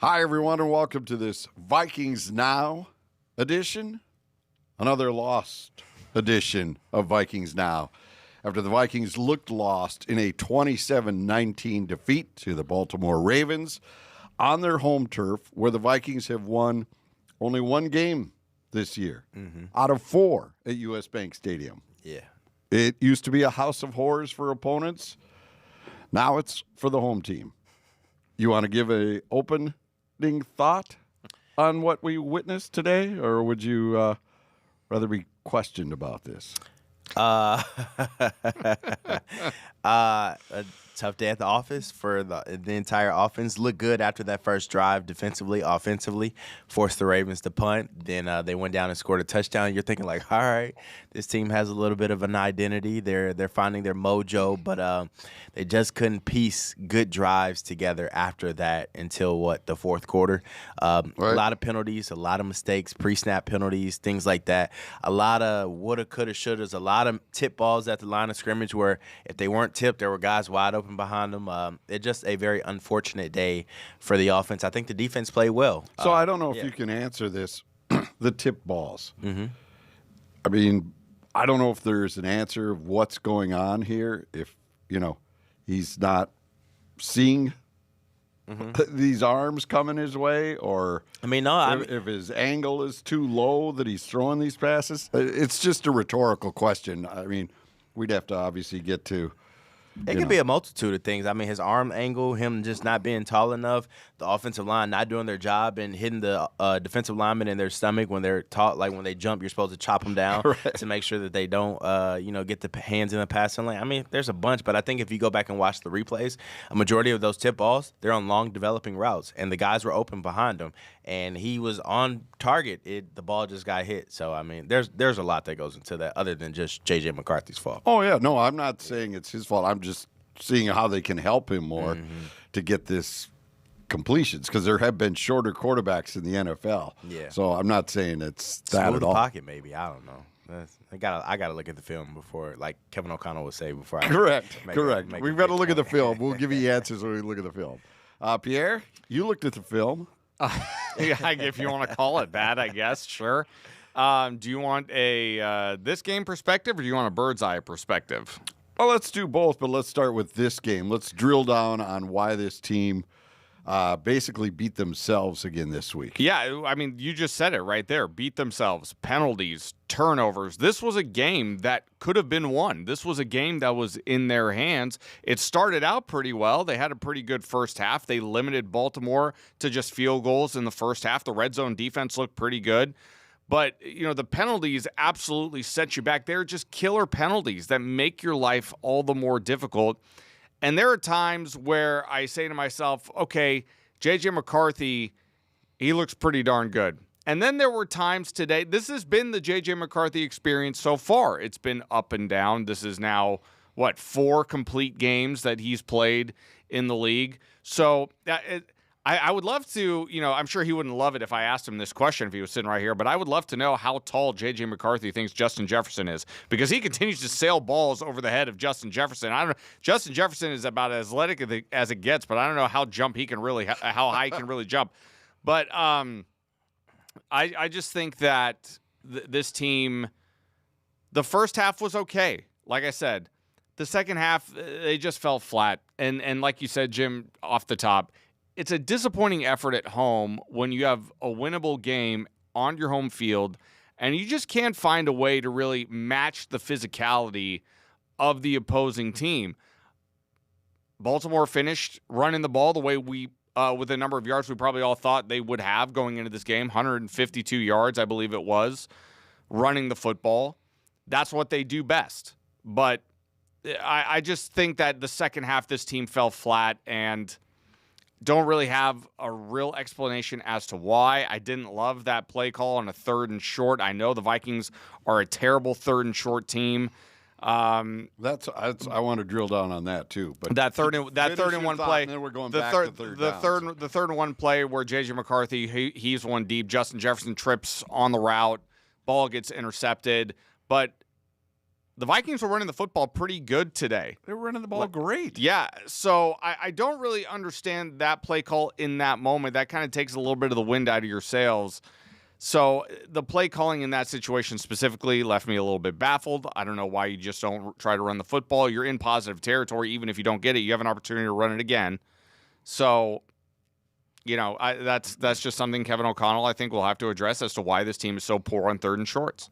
Hi, everyone, and welcome to this Vikings Now edition, another lost edition of Vikings Now. After the Vikings looked lost in a 27-19 defeat to the Baltimore Ravens on their home turf, where the Vikings have won only one game this year out of 4 at U.S. Bank Stadium. Yeah. It used to be a house of horrors for opponents. Now it's for the home team. You want to give an opening thought on what we witnessed today, or would you rather be questioned about this? A tough day at the office for the entire offense. Looked good after that first drive defensively, offensively, forced the Ravens to punt. Then they went down and scored a touchdown. You're thinking like, all right, this team has a little bit of an identity. They're finding their mojo, but they just couldn't piece good drives together after that until the fourth quarter. Right. A lot of penalties, a lot of mistakes, pre-snap penalties, things like that. A lot of woulda, coulda, shouldas, a lot of tip balls at the line of scrimmage where if they weren't tipped, there were guys wide open behind them. It's just a very unfortunate day for the offense. I think the defense played well. So I don't know if you can answer this, the tip balls. Mm-hmm. I mean, I don't know if there's an answer of what's going on here. If, he's not seeing these arms coming his way, or if his angle is too low that he's throwing these passes. It's just a rhetorical question. I mean, we'd have to obviously get to. It could be a multitude of things. I mean, his arm angle, him just not being tall enough, the offensive line not doing their job and hitting the defensive lineman in their stomach when they're taught, like when they jump, you're supposed to chop them down to make sure that they don't, get the hands in the passing lane. I mean, there's a bunch, but I think if you go back and watch the replays, a majority of those tip balls, they're on long developing routes, and the guys were open behind him, and he was on target. The ball just got hit. So, I mean, there's a lot that goes into that other than just J.J. McCarthy's fault. Oh, yeah. No, I'm not saying it's his fault. I'm just seeing how they can help him more to get this completions, because there have been shorter quarterbacks in the NFL. Yeah. So I'm not saying it's that Smooth at the all. Pocket, maybe. I don't know. I gotta look at the film before, like Kevin O'Connell would say, before I Correct. make We've got to look at the film. We'll give you answers when we look at the film. Pierre, you looked at the film. If you want to call it that, I guess, sure. Do you want a this game perspective, or do you want a bird's eye perspective? Well, let's do both, but let's start with this game. Let's drill down on why this team basically beat themselves again this week. Yeah, I mean, you just said it right there. Beat themselves, penalties, turnovers. This was a game that could have been won. This was a game that was in their hands. It started out pretty well. They had a pretty good first half. They limited Baltimore to just field goals in the first half. The red zone defense looked pretty good. But, the penalties absolutely set you back. They're just killer penalties that make your life all the more difficult. And there are times where I say to myself, okay, J.J. McCarthy, he looks pretty darn good. And then there were times today, this has been the J.J. McCarthy experience so far. It's been up and down. This is now, 4 complete games that he's played in the league. So I would love to, I'm sure he wouldn't love it if I asked him this question if he was sitting right here, but I would love to know how tall J.J. McCarthy thinks Justin Jefferson is, because he continues to sail balls over the head of Justin Jefferson. I don't know. Justin Jefferson is about as athletic as it gets, but I don't know how high he can really jump. But I just think that this team, the first half was okay. Like I said, the second half, they just fell flat. And like you said, Jim, off the top, it's a disappointing effort at home when you have a winnable game on your home field and you just can't find a way to really match the physicality of the opposing team. Baltimore finished running the ball the way we, with the number of yards we probably all thought they would have going into this game, 152 yards, I believe it was, running the football. That's what they do best. But I just think that the second half, this team fell flat and don't really have a real explanation as to why. I didn't love that play call on a 3rd and short. I know the Vikings are a terrible 3rd and short team. I want to drill down on that too. But that third and one play. And then we're going back to third downs. The 3rd and 1 play where J.J. McCarthy, he's one deep. Justin Jefferson trips on the route. Ball gets intercepted. But the Vikings were running the football pretty good today. They were running the ball great. Yeah, so I don't really understand that play call in that moment. That kind of takes a little bit of the wind out of your sails. So the play calling in that situation specifically left me a little bit baffled. I don't know why you just don't try to run the football. You're in positive territory. Even if you don't get it, you have an opportunity to run it again. So, that's just something Kevin O'Connell, I think, will have to address as to why this team is so poor on third and shorts.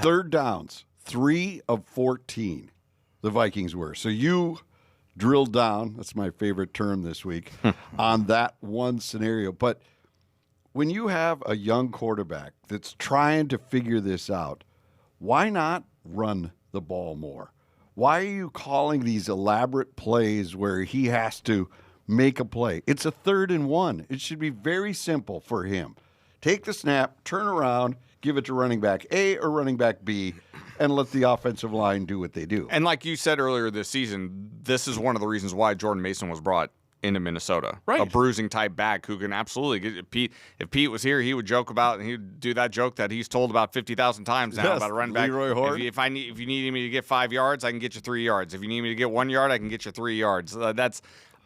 Third downs, 3 of 14, the Vikings were. So you drilled down, that's my favorite term this week, on that one scenario. But when you have a young quarterback that's trying to figure this out, why not run the ball more? Why are you calling these elaborate plays where he has to make a play? It's a 3rd and 1. It should be very simple for him. Take the snap, turn around, give it to running back A or running back B, and let the offensive line do what they do. And like you said earlier this season, this is one of the reasons why Jordan Mason was brought into Minnesota. Right. A bruising type back who can absolutely get Pete. If Pete was here, he would joke about, and he'd do that joke that he's told about 50,000 times now about a running back. Leroy Horde. If you need me to get 5 yards, I can get you 3 yards. If you need me to get 1 yard, I can get you 3 yards.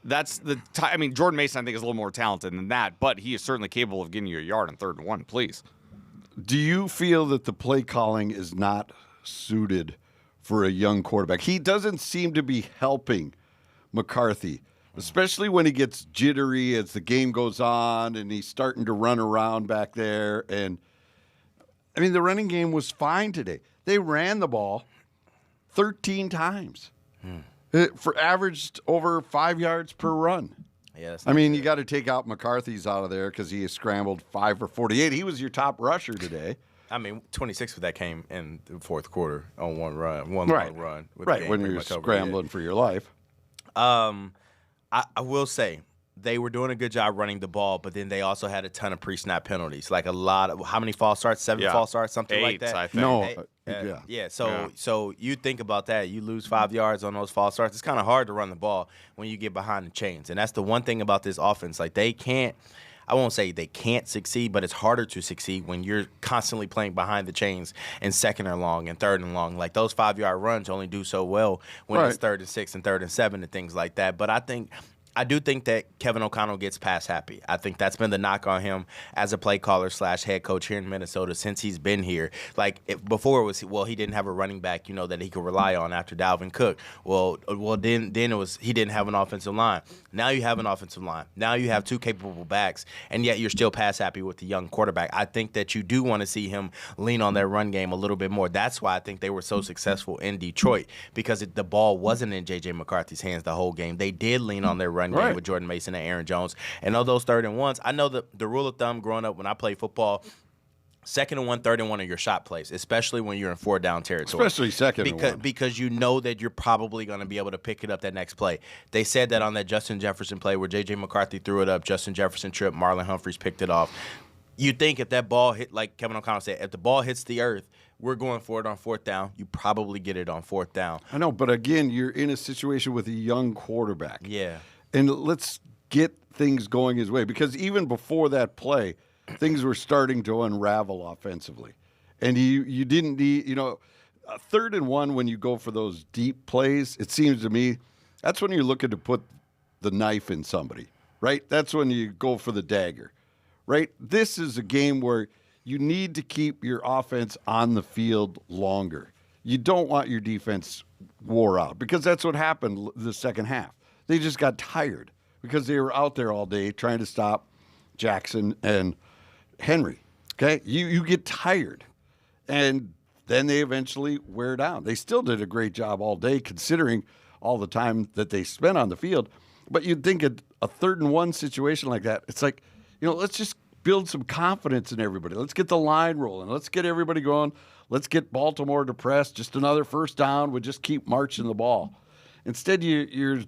That's the I mean, Jordan Mason, I think, is a little more talented than that, but he is certainly capable of getting you a yard on 3rd and 1, please. Do you feel that the play calling is not suited for a young quarterback? He doesn't seem to be helping McCarthy, especially when he gets jittery as the game goes on and he's starting to run around back there. And, I mean, the running game was fine today. They ran the ball 13 times. For averaged over 5 yards per run. Yeah, I mean, you got to take out McCarthy's out of there because he has scrambled 5 for 48. He was your top rusher today. I mean, 26 of that came in the fourth quarter on one run, long run. With Right, the game when pretty you're much over. scrambling for your life. I will say they were doing a good job running the ball, but then they also had a ton of pre-snap penalties. Like a lot of, how many false starts? 7 false starts, something 8, like that. I think. No, So you think about that. You lose 5 yards on those false starts. It's kind of hard to run the ball when you get behind the chains. And that's the one thing about this offense. Like they can't, I won't say they can't succeed, but it's harder to succeed when you're constantly playing behind the chains and 2nd and long and 3rd and long. Like those 5-yard runs only do so well when it's 3rd and 6 and 3rd and 7 and things like that. But I do think that Kevin O'Connell gets pass happy. I think that's been the knock on him as a play caller / head coach here in Minnesota since he's been here. Like before it was, well, he didn't have a running back, that he could rely on after Dalvin Cook. Well, then it was he didn't have an offensive line. Now you have an offensive line. Now you have 2 capable backs, and yet you're still pass happy with the young quarterback. I think that you do want to see him lean on their run game a little bit more. That's why I think they were so successful in Detroit, because the ball wasn't in J.J. McCarthy's hands the whole game. They did lean on their run game with Jordan Mason and Aaron Jones. And of those 3rd and 1s, I know the rule of thumb growing up when I played football, 2nd and 1, 3rd and 1 are your shot plays, especially when you're in 4-down territory. Especially 2nd and 1. Because you know that you're probably going to be able to pick it up that next play. They said that on that Justin Jefferson play where J.J. McCarthy threw it up, Justin Jefferson tripped, Marlon Humphreys picked it off. You think if that ball hit, like Kevin O'Connell said, if the ball hits the earth, we're going for it on 4th down. You probably get it on 4th down. I know, but again, you're in a situation with a young quarterback. Yeah. And let's get things going his way, because even before that play, things were starting to unravel offensively. And you didn't need, a 3rd and 1 when you go for those deep plays, it seems to me that's when you're looking to put the knife in somebody, right? That's when you go for the dagger, right? This is a game where you need to keep your offense on the field longer. You don't want your defense wore out, because that's what happened the second half. They just got tired because they were out there all day trying to stop Jackson and Henry. Okay? You get tired. And then they eventually wear down. They still did a great job all day considering all the time that they spent on the field. But you'd think a 3rd and 1 situation like that, it's like, let's just build some confidence in everybody. Let's get the line rolling. Let's get everybody going. Let's get Baltimore depressed. Just another 1st down. We'll just keep marching the ball. Instead, you're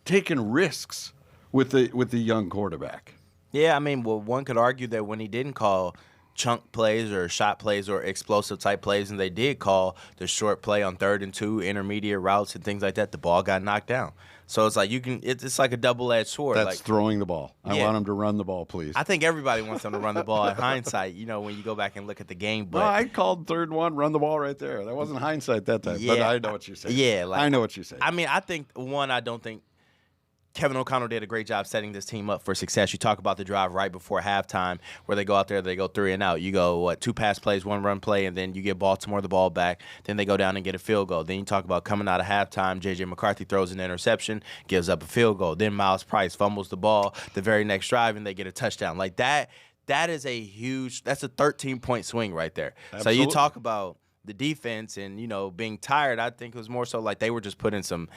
taking risks with the young quarterback. Yeah, I mean, well, one could argue that when he didn't call chunk plays or shot plays or explosive type plays, and they did call the short play on 3rd and 2, intermediate routes and things like that, the ball got knocked down. So it's like it's like a double-edged sword. That's like throwing the ball. I Yeah. want him to run the ball, please. I think everybody wants them to run the ball in hindsight, when you go back and look at the game. But No, I called 3rd one, run the ball right there. That wasn't hindsight that time, but Yeah, I know what you're saying. yeah, I know what you're saying. I mean, I don't think Kevin O'Connell did a great job setting this team up for success. You talk about the drive right before halftime where they go out there, they go 3 and out. You go, 2 pass plays, 1 run play, and then you get Baltimore the ball back. Then they go down and get a field goal. Then you talk about coming out of halftime, J.J. McCarthy throws an interception, gives up a field goal. Then Miles Price fumbles the ball the very next drive, and they get a touchdown. Like that is that's a 13-point swing right there. Absolutely. So you talk about the defense and, being tired. I think it was more so like they were just put in some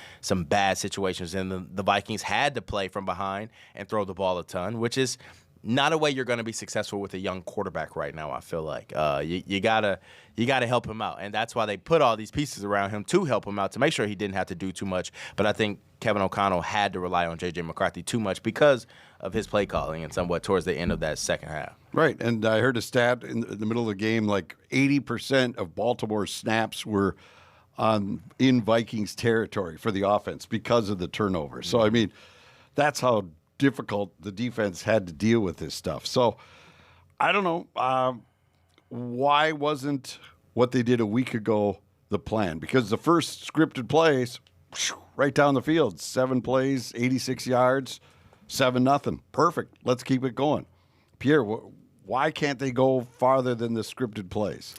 bad situations, and the Vikings had to play from behind and throw the ball a ton, which is not a way you're going to be successful with a young quarterback right now. I feel like you gotta help him out, and that's why they put all these pieces around him to help him out, to make sure he didn't have to do too much. But I think Kevin O'Connell had to rely on J.J. McCarthy too much because of his play calling and somewhat towards the end of that second half. Right, and I heard a stat in the middle of the game, like 80% of Baltimore's snaps were in Vikings territory for the offense because of the turnover. So, I mean, that's how difficult the defense had to deal with this stuff. So, I don't know. Why wasn't what they did a week ago the plan? Because the first scripted plays, right down the field, 7 plays, 86 yards, 7-0. Perfect. Let's keep it going. Pierre, why can't they go farther than the scripted plays?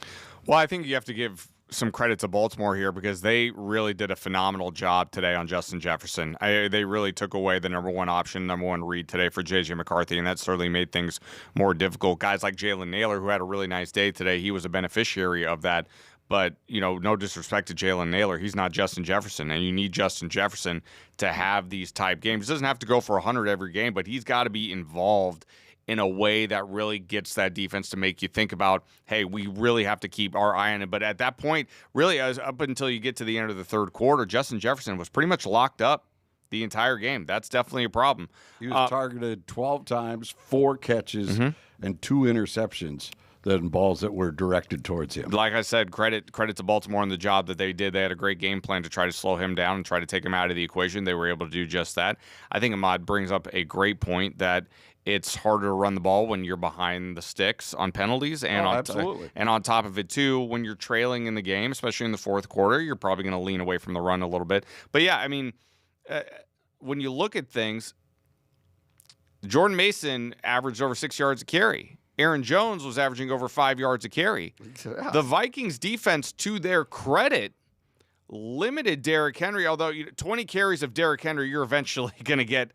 Well, I think you have to give some credit to Baltimore here because they really did a phenomenal job today on Justin Jefferson. They really took away the number 1 option, number 1 read today for J.J. McCarthy, and that certainly made things more difficult. Guys like Jalen Naylor, who had a really nice day today, he was a beneficiary of that. But, no disrespect to Jalen Naylor. He's not Justin Jefferson, and you need Justin Jefferson to have these type games. He doesn't have to go for 100 every game, but he's got to be involved in a way that really gets that defense to make you think about, hey, we really have to keep our eye on it. But at that point, really, up until you get to the end of the third quarter, Justin Jefferson was pretty much locked up the entire game. That's definitely a problem. He was targeted 12 times, 4 catches, and 2 interceptions. Than balls that were directed towards him. Like I said, credit to Baltimore on the job that they did. They had a great game plan to try to slow him down and try to take him out of the equation. They were able to do just that. I think Ahmad brings up a great point that it's harder to run the ball when you're behind the sticks on penalties. And absolutely. And on top of it, too, when you're trailing in the game, especially in the fourth quarter, you're probably going to lean away from the run a little bit. But, yeah, I mean, when you look at things, Jordan Mason averaged over 6 yards a carry. Aaron Jones was averaging over 5 yards a carry. Yeah. The Vikings defense, to their credit, limited Derrick Henry, although 20 carries of Derrick Henry, you're eventually going to get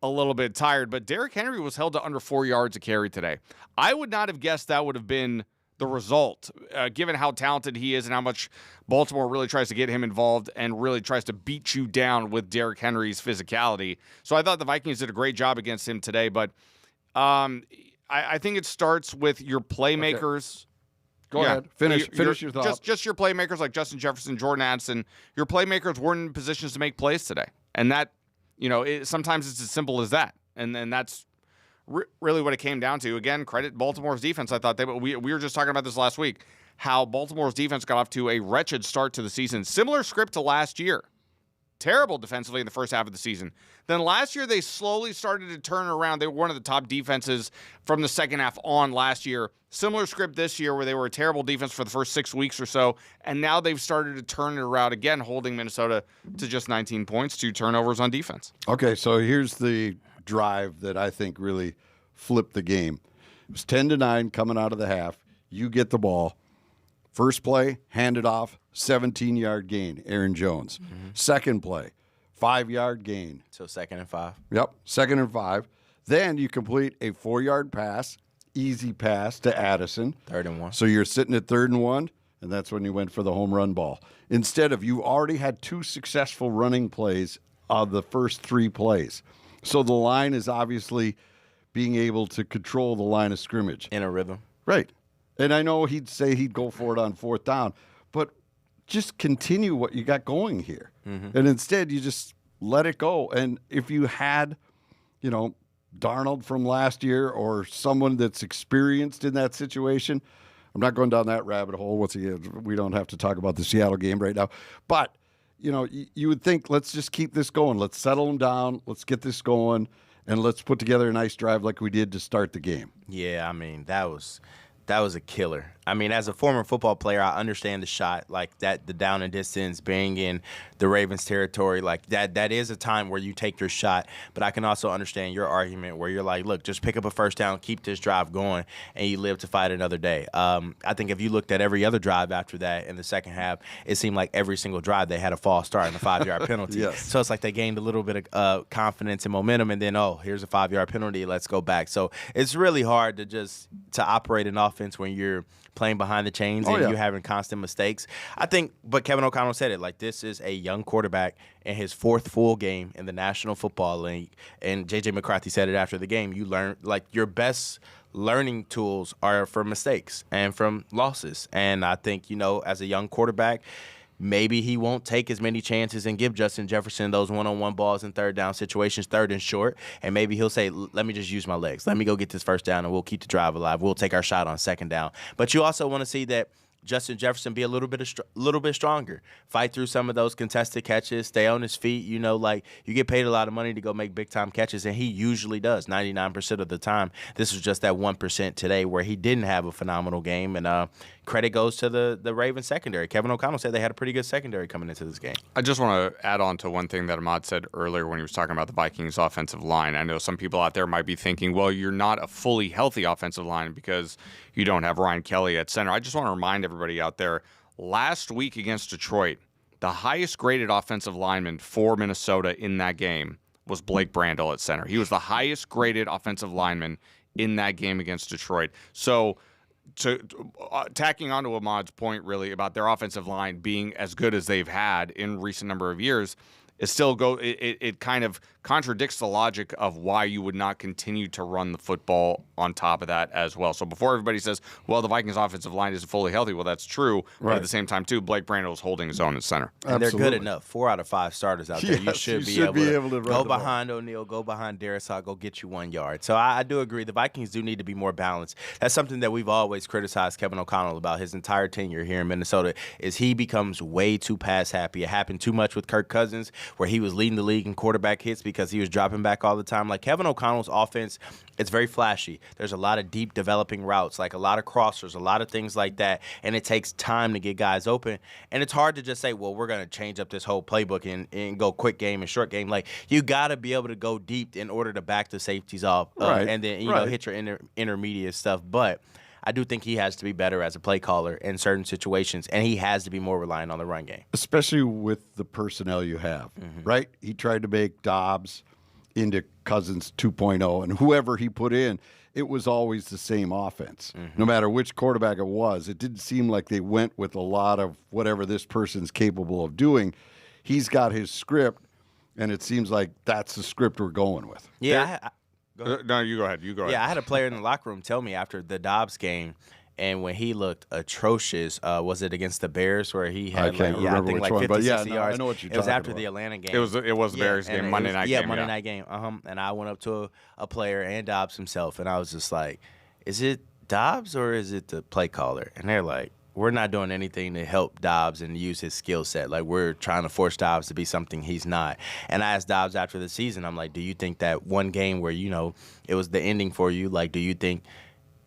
a little bit tired. But Derrick Henry was held to under 4 yards a carry today. I would not have guessed that would have been the result, given how talented he is and how much Baltimore really tries to get him involved and really tries to beat you down with Derrick Henry's physicality. So I thought the Vikings did a great job against him today. But I think it starts with your playmakers. Okay. Go ahead. Finish your thought. Just your playmakers like Justin Jefferson, Jordan Addison. Your playmakers weren't in positions to make plays today. And that, sometimes it's as simple as that. And then that's really what it came down to. Again, credit Baltimore's defense. I thought we were just talking about this last week, how Baltimore's defense got off to a wretched start to the season. Similar script to last year. Terrible defensively in the first half of the season. Then last year, they slowly started to turn around. They were one of the top defenses from the second half on last year. Similar script this year where they were a terrible defense for the first 6 weeks or so, and now they've started to turn it around again, holding Minnesota to just 19 points, 2 turnovers on defense. Okay, so here's the drive that I think really flipped the game. It was 10-9 coming out of the half. You get the ball. First play, hand it off, 17-yard gain, Aaron Jones. Second play, 5-yard gain. So 2nd and 5. Yep, 2nd and 5. Then you complete a 4-yard pass, easy pass to Addison. 3rd and 1. So you're sitting at 3rd and 1, and that's when you went for the home run ball. Instead of, you already had 2 successful running plays of the first 3 plays. So the line is obviously being able to control the line of scrimmage. In a rhythm. Right. And I know he'd say he'd go for it on 4th down, but just continue what you got going here. And instead, you just let it go. And if you had, Darnold from last year or someone that's experienced in that situation. I'm not going down that rabbit hole. Once again, we don't have to talk about the Seattle game right now. But, you would think, let's just keep this going. Let's settle them down. Let's get this going, and let's put together a nice drive like we did to start the game. Yeah, I mean, that was a killer. I mean, as a former football player, I understand the shot, like that, the down and distance, being in the Ravens territory, like that is a time where you take your shot. But I can also understand your argument where you're like, look, just pick up a first down, keep this drive going, and you live to fight another day. I think if you looked at every other drive after that in the second half, it seemed like every single drive they had a false start and a 5-yard penalty. Yes. So it's like they gained a little bit of confidence and momentum, and then, here's a 5-yard penalty, let's go back. So it's really hard to operate an offense when you're playing behind the chains and you're having constant mistakes. I think, but Kevin O'Connell said it, like, this is a young quarterback in his 4th full game in the National Football League. And J.J. McCarthy said it after the game. You learn, like, your best learning tools are from mistakes and from losses. And I think, as a young quarterback, maybe he won't take as many chances and give Justin Jefferson those one-on-one balls in third down situations, third and short. And maybe he'll say, let me just use my legs. Let me go get this first down, and we'll keep the drive alive. We'll take our shot on second down. But you also want to see that Justin Jefferson be a little bit stronger, fight through some of those contested catches, stay on his feet. Like, you get paid a lot of money to go make big-time catches, and he usually does 99% of the time. This was just that 1% today where he didn't have a phenomenal game, and credit goes to the Ravens secondary. Kevin O'Connell said they had a pretty good secondary coming into this game. I just want to add on to one thing that Ahmad said earlier when he was talking about the Vikings offensive line. I know some people out there might be thinking, well, you're not a fully healthy offensive line because you don't have Ryan Kelly at center. I just want to remind everybody out there, last week against Detroit, the highest graded offensive lineman for Minnesota in that game was Blake Brandel at center. He was the highest graded offensive lineman in that game against Detroit. So tacking on to Ahmad's point really about their offensive line being as good as they've had in recent number of years, it kind of contradicts the logic of why you would not continue to run the football on top of that as well. So before everybody says, well, the Vikings offensive line isn't fully healthy, well, that's true. Right. But at the same time, too, Blake Brandel is holding his own at center. And they're good enough. 4 out of 5 starters out there. Yes, you should be able to go behind O'Neal, go behind Darisaw, go get you 1 yard. So I do agree. The Vikings do need to be more balanced. That's something that we've always criticized Kevin O'Connell about his entire tenure here in Minnesota, is he becomes way too pass happy. It happened too much with Kirk Cousins, where he was leading the league in quarterback hits because he was dropping back all the time. Like, Kevin O'Connell's offense, it's very flashy. There's a lot of deep developing routes, like a lot of crossers, a lot of things like that, and it takes time to get guys open. And it's hard to just say, well, we're going to change up this whole playbook and go quick game and short game. Like, you got to be able to go deep in order to back the safeties off and then, hit your intermediate stuff. But I do think he has to be better as a play caller in certain situations, and he has to be more reliant on the run game. Especially with the personnel you have, right? He tried to make Dobbs into Cousins 2.0, and whoever he put in, it was always the same offense. No matter which quarterback it was, it didn't seem like they went with a lot of whatever this person's capable of doing. He's got his script, and it seems like that's the script we're going with. Yeah, no, you go ahead. Yeah, I had a player in the locker room tell me after the Dobbs game, and when he looked atrocious, was it against the Bears where he had I think like 50, 60 yards? I know what you're talking about. It was after the Atlanta game. It was the Bears game, Monday night game. Yeah, Monday night game. And I went up to a player and Dobbs himself, and I was just like, is it Dobbs or is it the play caller? And they're like, we're not doing anything to help Dobbs and use his skill set. Like, we're trying to force Dobbs to be something he's not. And I asked Dobbs after the season, I'm like, do you think that one game where, it was the ending for you, like, do you think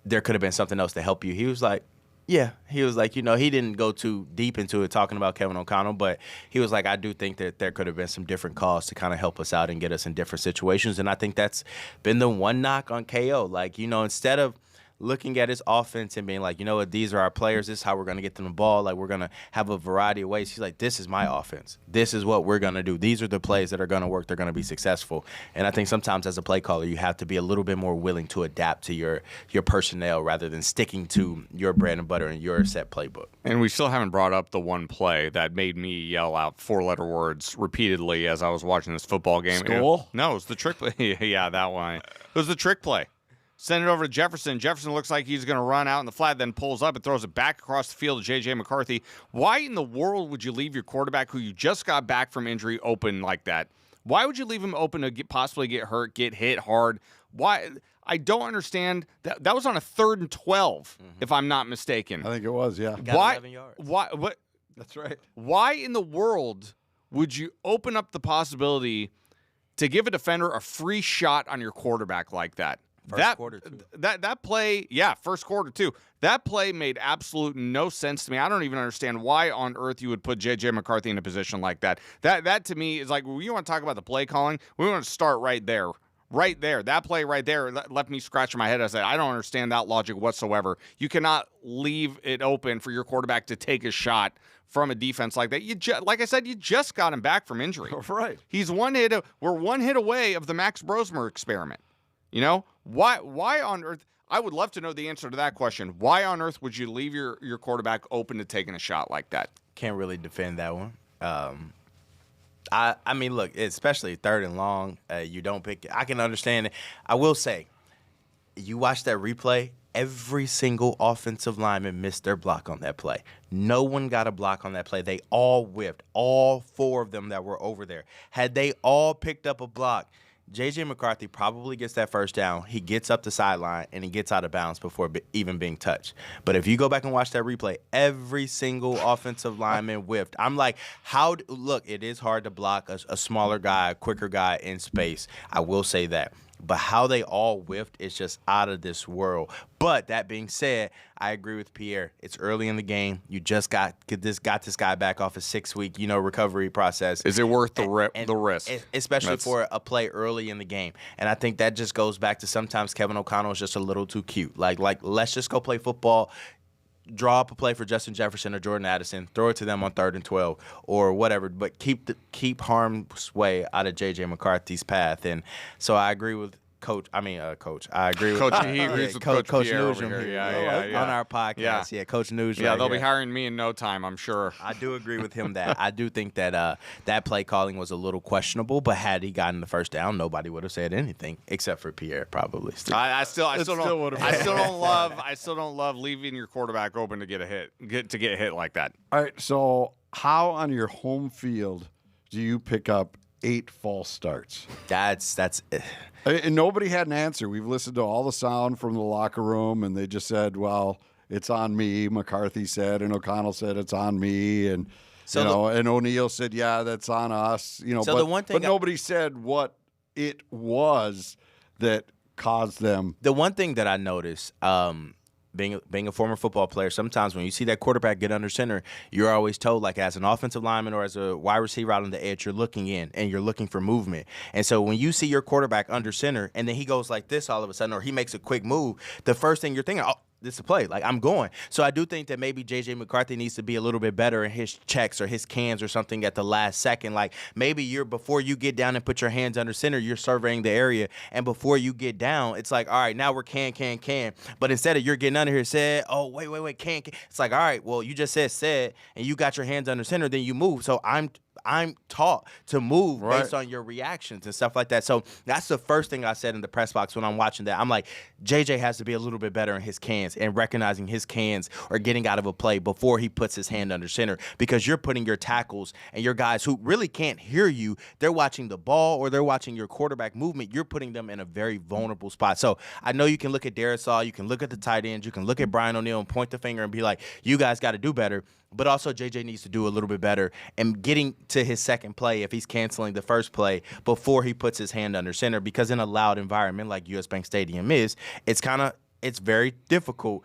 there could have been something else to help you? He was like, yeah. He was like, he didn't go too deep into it talking about Kevin O'Connell, but he was like, I do think that there could have been some different calls to kind of help us out and get us in different situations. And I think that's been the one knock on KO. Like, instead of looking at his offense and being like, these are our players. This is how we're going to get them the ball. Like, we're going to have a variety of ways. He's like, this is my offense. This is what we're going to do. These are the plays that are going to work. They're going to be successful. And I think sometimes as a play caller, you have to be a little bit more willing to adapt to your personnel rather than sticking to your bread and butter and your set playbook. And we still haven't brought up the one play that made me yell out 4-letter words repeatedly as I was watching this football game. School? No, it was the trick play. Yeah, that one. It was the trick play. Send it over to Jefferson. Jefferson looks like he's going to run out in the flat, then pulls up and throws it back across the field to J.J. McCarthy. Why in the world would you leave your quarterback who you just got back from injury open like that? Why would you leave him open to possibly get hurt, get hit hard? Why? I don't understand. That was on a 3rd and 12, if I'm not mistaken. I think it was, yeah. Got 11 yards. Why? What? That's right. Why in the world would you open up the possibility to give a defender a free shot on your quarterback like that? First quarter, too. That play, yeah, first quarter, too. That play made absolute no sense to me. I don't even understand why on earth you would put J.J. McCarthy in a position like that. That to me, is like, when you want to talk about the play calling, we want to start right there. Right there. That play right there left me scratching my head. I said, I don't understand that logic whatsoever. You cannot leave it open for your quarterback to take a shot from a defense like that. Like I said, you just got him back from injury. Right. He's we're one hit away of the Max Brosmer experiment. You know, why on earth? I would love to know the answer to that question. Why on earth would you leave your quarterback open to taking a shot like that? Can't really defend that one. I mean, look, especially 3rd and long, you don't pick it. I can understand it. I will say, you watch that replay, every single offensive lineman missed their block on that play. No one got a block on that play. They all whiffed, all 4 of them that were over there. Had they all picked up a block, J.J. McCarthy probably gets that first down. He gets up the sideline, and he gets out of bounds before even being touched. But if you go back and watch that replay, every single offensive lineman whiffed. I'm like, look, it is hard to block a smaller guy, a quicker guy in space. I will say that. But how they all whiffed is just out of this world. But that being said, I agree with Pierre. It's early in the game. You just got this guy back off a 6-week, recovery process. Is it worth the risk? Especially for a play early in the game. And I think that just goes back to sometimes Kevin O'Connell is just a little too cute. Like let's just go play football. Draw up a play for Justin Jefferson or Jordan Addison, throw it to them on 3rd and 12 or whatever, but keep harm's way out of J.J. McCarthy's path. And so I agree with Coach. I agree with Coach. He agrees with Coach Pierre Noujaim over here. Yeah. On our podcast. Yeah, Coach Noujaim. Yeah, they'll be hiring me in no time, I'm sure. I do agree with him that I do think that that play calling was a little questionable, but had he gotten the first down, nobody would have said anything except for Pierre, probably. I still don't love leaving your quarterback open to get hit like that. All right, so how on your home field do you pick up 8 false starts? That's And nobody had an answer. We've listened to all the sound from the locker room, and they just said, well, it's on me. McCarthy said, and O'Connell said it's on me. And, and O'Neill said, yeah, that's on us. But nobody said what it was that caused them. The one thing that I noticed, being a former football player, sometimes when you see that quarterback get under center, you're always told, like as an offensive lineman or as a wide receiver out on the edge, you're looking in and you're looking for movement. And so when you see your quarterback under center and then he goes like this all of a sudden, or he makes a quick move, the first thing you're thinking, oh, this is a play. Like, I'm going. So I do think that maybe J.J. McCarthy needs to be a little bit better in his checks or his cans or something at the last second. Like, maybe before you get down and put your hands under center, you're surveying the area. And before you get down, it's like, all right, now we're can. But instead of you're getting under here, said, oh, wait, can. It's like, all right, well, you just said, and you got your hands under center, then you move. So I'm taught to move based on your reactions and stuff like that. So that's the first thing I said in the press box when I'm watching that. I'm like, JJ has to be a little bit better in his cans and recognizing his cans or getting out of a play before he puts his hand under center, because you're putting your tackles and your guys who really can't hear you, they're watching the ball or they're watching your quarterback movement. You're putting them in a very vulnerable spot. So I know you can look at Darisaw, you can look at the tight ends, you can look at Brian O'Neill and point the finger and be like, you guys got to do better. But also JJ needs to do a little bit better and getting to his second play if he's canceling the first play before he puts his hand under center, because in a loud environment like US Bank Stadium is, it's very difficult,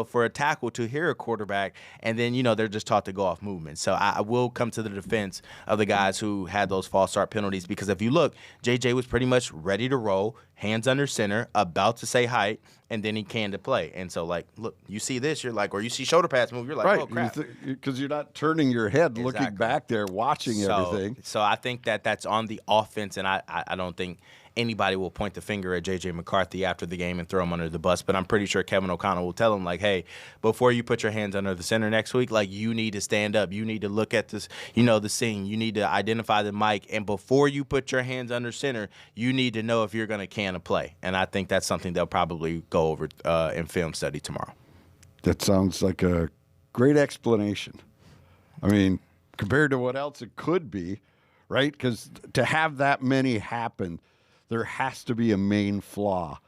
for a tackle to hear a quarterback, and then, they're just taught to go off movement. So I will come to the defense of the guys who had those false start penalties, because if you look, JJ was pretty much ready to roll, hands under center, about to say height, and then he canned to play. And so, like, look, you see this, you're like, or you see shoulder pads move, you're like, oh, crap. Because you're not turning your head, looking back there, watching everything. So I think that's on the offense, and I don't think anybody will point the finger at J.J. McCarthy after the game and throw him under the bus. But I'm pretty sure Kevin O'Connell will tell him, like, hey, before you put your hands under the center next week, like, you need to stand up. You need to look at this, the scene. You need to identify the mic. And before you put your hands under center, you need to know if you're going to can a play. And I think that's something they'll probably go over in film study tomorrow. That sounds like a great explanation. I mean, compared to what else it could be, right? Because to have that many happen, there has to be a main flaw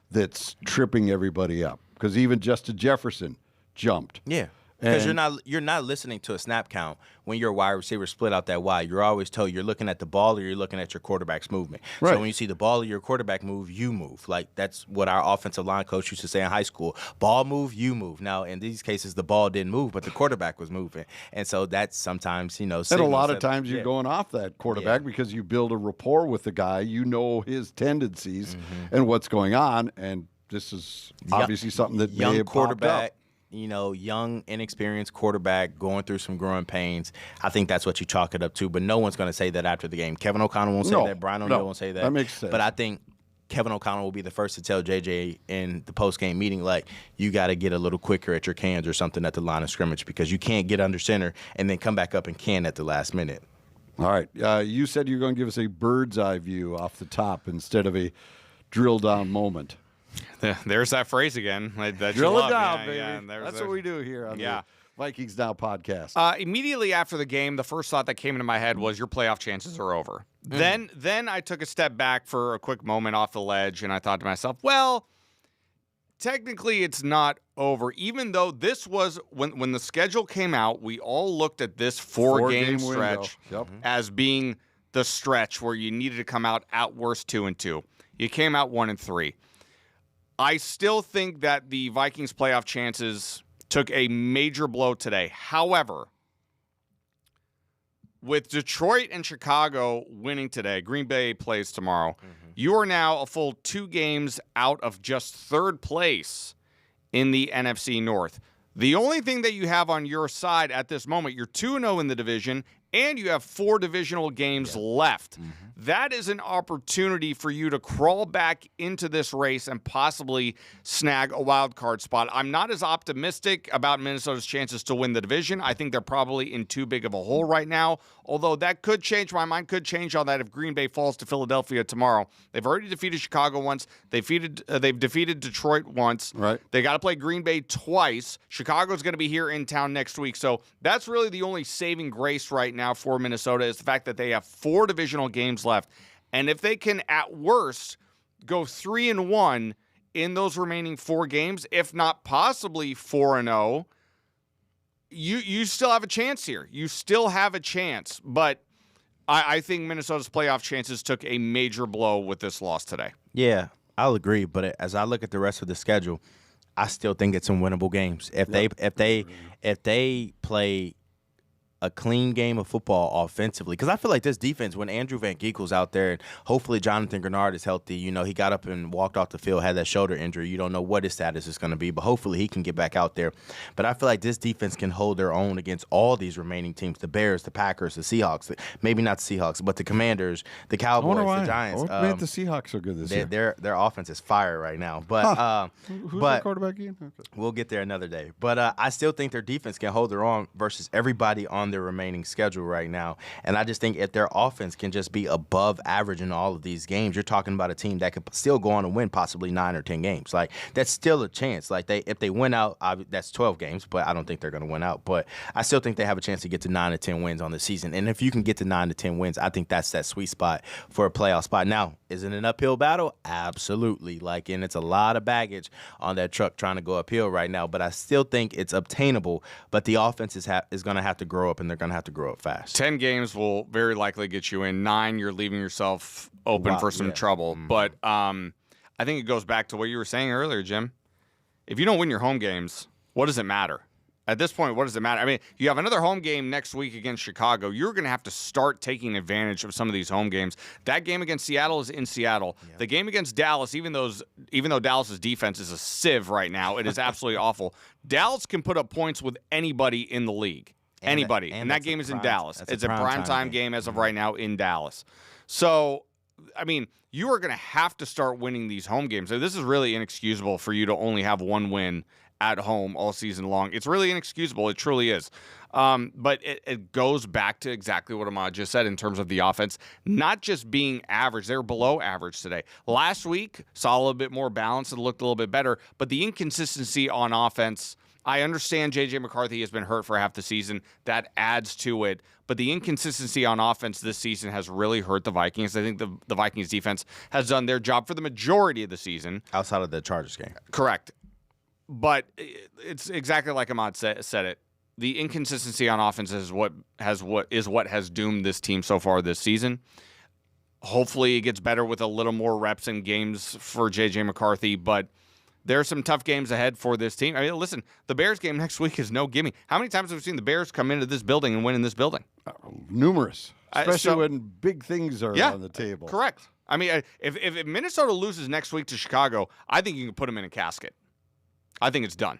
that's tripping everybody up. Because even Justin Jefferson jumped. Yeah. Because And- you're not listening to a snap count when your wide receiver split out that wide. You're always told you're looking at the ball or you're looking at your quarterback's movement. Right. So when you see the ball or your quarterback move, you move. Like that's what our offensive line coach used to say in high school. Ball move, you move. Now in these cases the ball didn't move, but the quarterback was moving. And so that's sometimes, And a signals lot of that- times you're yeah. going off that quarterback because you build a rapport with the guy. You know his tendencies and what's going on. And this is obviously something that may young have popped quarterback, up. young, inexperienced quarterback going through some growing pains. I think that's what you chalk it up to. But no one's going to say that after the game. Kevin O'Connell won't say No, that. Brian O'Neill no, won't say that. that makes sense. But I think Kevin O'Connell will be the first to tell JJ in the post-game meeting, like, you got to get a little quicker at your cans or something at the line of scrimmage because you can't get under center and then come back up and can at the last minute. All right. You said you're going to give us a bird's eye view off the top instead of a drill down moment. There's that phrase again. That you Drill it love. down, Yeah, baby. yeah, That's what we do here on Yeah. the Vikings Now podcast. Immediately after the game, the first thought that came into my head was your playoff chances are over. Then I took a step back for a quick moment off the ledge, and I thought to myself, well, technically it's not over. Even though this was when the schedule came out, we all looked at this four-game stretch as being the stretch where you needed to come out at worst 2-2. You came out 1-3. I still think that the Vikings playoff chances took a major blow today. However, with Detroit and Chicago winning today, Green Bay plays tomorrow, you are now a full 2 games out of just third place in the NFC North. The only thing that you have on your side at this moment, you're 2-0 in the division, and you have 4 divisional games left. That is an opportunity for you to crawl back into this race and possibly snag a wild card spot. I'm not as optimistic about Minnesota's chances to win the division. I think they're probably in too big of a hole right now, although that could change. My mind could change on that if Green Bay falls to Philadelphia tomorrow. They've already defeated Chicago once. They've defeated Detroit once. Right. They got to play Green Bay twice. Chicago's going to be here in town next week. So that's really the only saving grace right now for Minnesota is the fact that they have 4 divisional games left. And if they can, at worst, go 3-1 in those remaining 4 games, if not possibly 4-0, you still have a chance here. You still have a chance. But I think Minnesota's playoff chances took a major blow with this loss today. Yeah, I'll agree. But as I look at the rest of the schedule, I still think it's some winnable games. If they play a clean game of football offensively, because I feel like this defense, when Andrew Van Ginkel's out there, and hopefully Jonathan Grenard is healthy, he got up and walked off the field, had that shoulder injury. You don't know what his status is going to be, but hopefully he can get back out there. But I feel like this defense can hold their own against all these remaining teams, the Bears, the Packers, the Seahawks, maybe not the Seahawks, but the Commanders, the Cowboys, the Giants. What made the Seahawks so good this year? Their offense is fire right now. But Who's their quarterback again? Okay. we'll get there another day. But I still think their defense can hold their own versus everybody on their remaining schedule right now. And I just think if their offense can just be above average in all of these games, you're talking about a team that could still go on and win possibly 9 or 10 games. Like, that's still a chance. Like, if they win out, that's 12 games, but I don't think they're going to win out. But I still think they have a chance to get to 9 to 10 wins on the season. And if you can get to 9 to 10 wins, I think that's that sweet spot for a playoff spot. Now, is it an uphill battle? Absolutely. And it's a lot of baggage on that truck trying to go uphill right now. But I still think it's obtainable. But the offense is going to have to grow up, and they're going to have to grow up fast. 10 games will very likely get you in. 9, you're leaving yourself open for some trouble. But I think it goes back to what you were saying earlier, Jim. If you don't win your home games, what does it matter? At this point, what does it matter? I mean, you have another home game next week against Chicago. You're going to have to start taking advantage of some of these home games. That game against Seattle is in Seattle. Yeah. The game against Dallas, even though Dallas's defense is a sieve right now, it is absolutely awful. Dallas can put up points with anybody in the league. Anybody. And that game is in Dallas. It's a primetime game as of right now in Dallas. So, I mean, you are going to have to start winning these home games. This is really inexcusable for you to only have one win at home all season long. It's really inexcusable. It truly is. But it goes back to exactly what Ahmad just said in terms of the offense, not just being average. They're below average today. Last week, saw a little bit more balance and looked a little bit better, but the inconsistency on offense I understand J.J. McCarthy has been hurt for half the season. That adds to it. But the inconsistency on offense this season has really hurt the Vikings. I think the Vikings defense has done their job for the majority of the season. Outside of the Chargers game. Correct. But it's exactly like Ahmad said it. The inconsistency on offense is what has doomed this team so far this season. Hopefully it gets better with a little more reps in games for J.J. McCarthy, but there are some tough games ahead for this team. I mean, listen, the Bears game next week is no gimme. How many times have we seen the Bears come into this building and win in this building? Numerous, especially when big things are on the table. Correct. I mean, if Minnesota loses next week to Chicago, I think you can put them in a casket. I think it's done.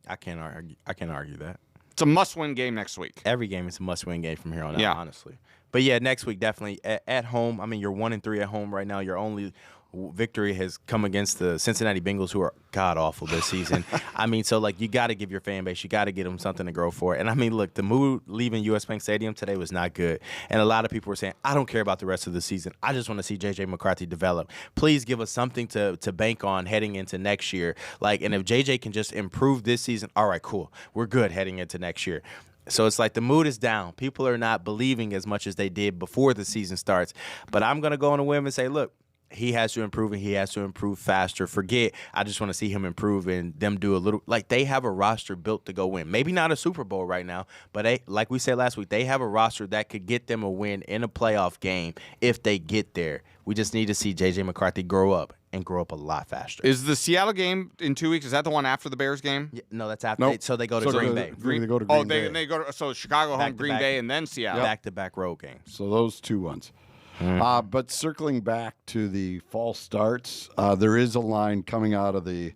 I can't argue that. It's a must-win game next week. Every game is a must-win game from here on out, honestly. But yeah, next week definitely at home. I mean, you're 1-3 at home right now. Your only victory has come against the Cincinnati Bengals, who are god awful this season. I mean, so like you got to give your fan base, you got to get them something to grow for. And I mean, look, the mood leaving US Bank Stadium today was not good. And a lot of people were saying, I don't care about the rest of the season. I just want to see J.J. McCarthy develop. Please give us something to bank on heading into next year. Like, and if J.J. can just improve this season, all right, cool. We're good heading into next year. So it's like the mood is down. People are not believing as much as they did before the season starts. But I'm going to go on a whim and say, look, he has to improve, and he has to improve faster. I just want to see him improve and them do a little. Like, they have a roster built to go win. Maybe not a Super Bowl right now, but like we said last week, they have a roster that could get them a win in a playoff game if they get there. We just need to see J.J. McCarthy grow up and grow up a lot faster. Is the Seattle game in 2 weeks? Is that the one after the Bears game? Yeah, no, that's after. Nope. So they go to Green Bay. They go to Green Bay. They go to Chicago home, Green Bay, and then Seattle. Back-to-back road games. So those two ones. But circling back to the false starts, there is a line coming out of the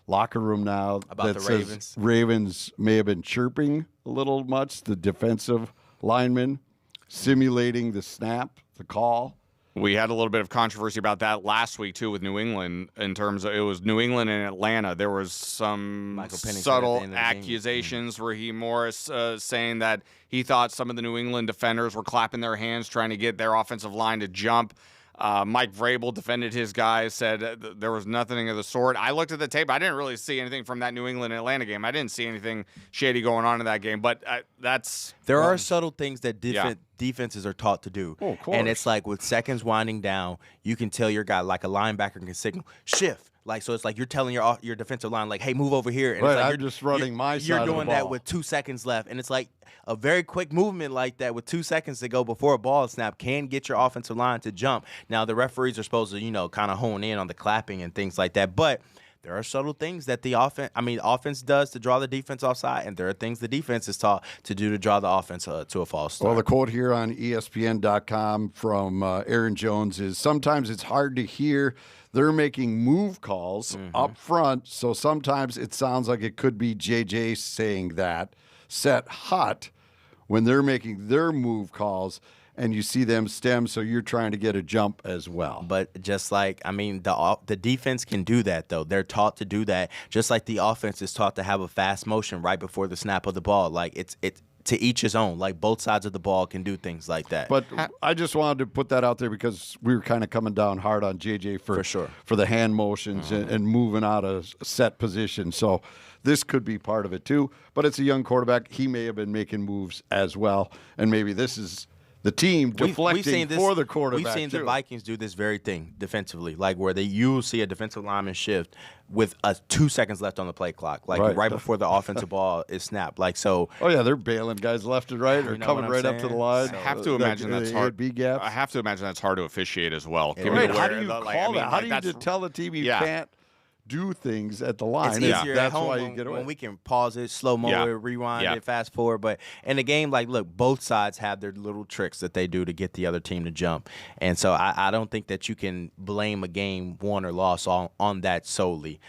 locker room now about that the Ravens. says Ravens may have been chirping a little much, the defensive linemen, simulating the snap, the call. We had a little bit of controversy about that last week, too, with New England. In terms of, it was New England and Atlanta. There was some subtle accusations. Raheem Morris saying that he thought some of the New England defenders were clapping their hands trying to get their offensive line to jump. Mike Vrabel defended his guys, said there was nothing of the sort. I looked at the tape. I didn't really see anything from that New England Atlanta game. I didn't see anything shady going on in that game. But there are subtle things that defenses are taught to do. Oh, of course. And it's like with seconds winding down, you can tell your guy, like a linebacker can signal, shift. Like, so it's like you're telling your defensive line, like, hey, move over here. And right, it's like I'm just running my side You're of the doing ball. that with 2 seconds left. And it's like a very quick movement like that with 2 seconds to go before a ball snap can get your offensive line to jump. Now, the referees are supposed to, kind of hone in on the clapping and things like that. But there are subtle things that the offense does to draw the defense offside, and there are things the defense is taught to do to draw the offense to a false start. Well, the quote here on ESPN.com from Aaron Jones is, sometimes it's hard to hear. They're making move calls up front, so sometimes it sounds like it could be JJ saying that, set hut, when they're making their move calls, and you see them stem, so you're trying to get a jump as well. But just like, the defense can do that, though. They're taught to do that, just like the offense is taught to have a fast motion right before the snap of the ball. Like, it's to each his own. Like, both sides of the ball can do things like that. But I just wanted to put that out there because we were kind of coming down hard on JJ for sure, for the hand motions and moving out of set position. So this could be part of it too. But it's a young quarterback. He may have been making moves as well. And maybe this is the team deflecting for the quarterback. We've seen the Vikings do this very thing defensively, like where you see a defensive lineman shift with 2 seconds left on the play clock, like right before the offensive ball is snapped. Like, so. Oh yeah, they're bailing guys left and right, or coming right up to the line. I have to imagine that's hard. B-gaps. I have to imagine that's hard to officiate as well. Right. How do you call that? How do you just tell the team you can't do things at the line? It's easier That's at home why you get away. when we can pause it, slow-mo it, rewind it, fast forward. But in the game, like, look, both sides have their little tricks that they do to get the other team to jump. And so I don't think that you can blame a game won or lost on that solely.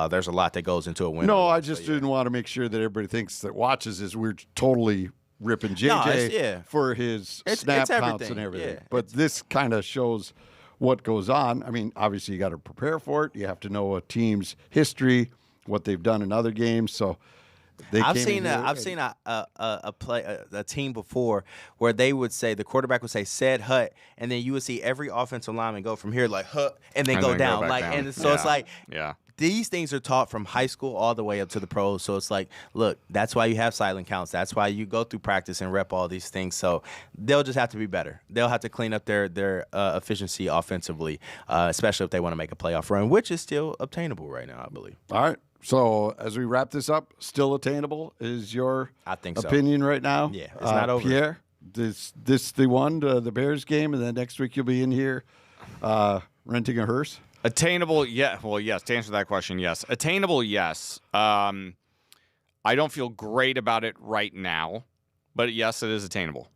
There's a lot that goes into a win. No, I just didn't want to make sure that everybody thinks that watches is we're totally ripping JJ for his snap counts and everything. Yeah. But this kind of shows what goes on. I mean, obviously you got to prepare for it. You have to know a team's history, what they've done in other games. So I've seen a team before where they would say, the quarterback would say said hut, and then you would see every offensive lineman go from here like hut and then go down. Down. And so it's like these things are taught from high school all the way up to the pros. So it's like, look, that's why you have silent counts. That's why you go through practice and rep all these things. So they'll just have to be better. They'll have to clean up their efficiency offensively, especially if they want to make a playoff run, which is still obtainable right now, I believe. All right. So as we wrap this up, still attainable is your opinion right now? Yeah, it's not over. Pierre, this the one, the Bears game, and then next week you'll be in here renting a hearse? Attainable, yeah. Well, yes. To answer that question, yes. Attainable, yes. I don't feel great about it right now, but yes, it is attainable.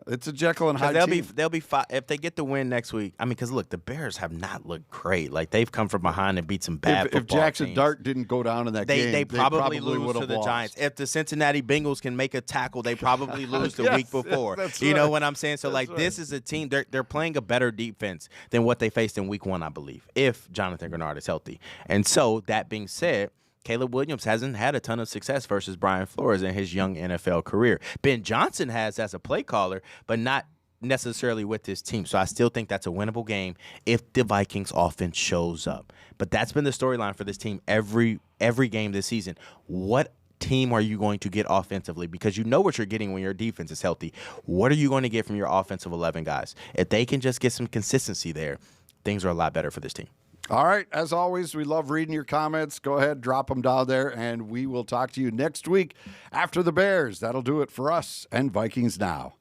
It's a Jekyll and Hyde team. They'll be fine if they get the win next week. I mean, because look, the Bears have not looked great. Like they've come from behind and beat some bad football If Jackson teams. Dart didn't go down in that game, they probably lose to the lost. Giants. If the Cincinnati Bengals can make a tackle, they probably lose the week before. That's you know right. what I'm saying? So this is a team. They're playing a better defense than what they faced in week 1, I believe, if Jonathan Grenard is healthy. And so that being said, Caleb Williams hasn't had a ton of success versus Brian Flores in his young NFL career. Ben Johnson has as a play caller, but not necessarily with his team. So I still think that's a winnable game if the Vikings offense shows up. But that's been the storyline for this team every game this season. What team are you going to get offensively? Because you know what you're getting when your defense is healthy. What are you going to get from your offensive 11 guys? If they can just get some consistency there, things are a lot better for this team. All right. As always, we love reading your comments. Go ahead, drop them down there, and we will talk to you next week after the Bears. That'll do it for us and Vikings Now.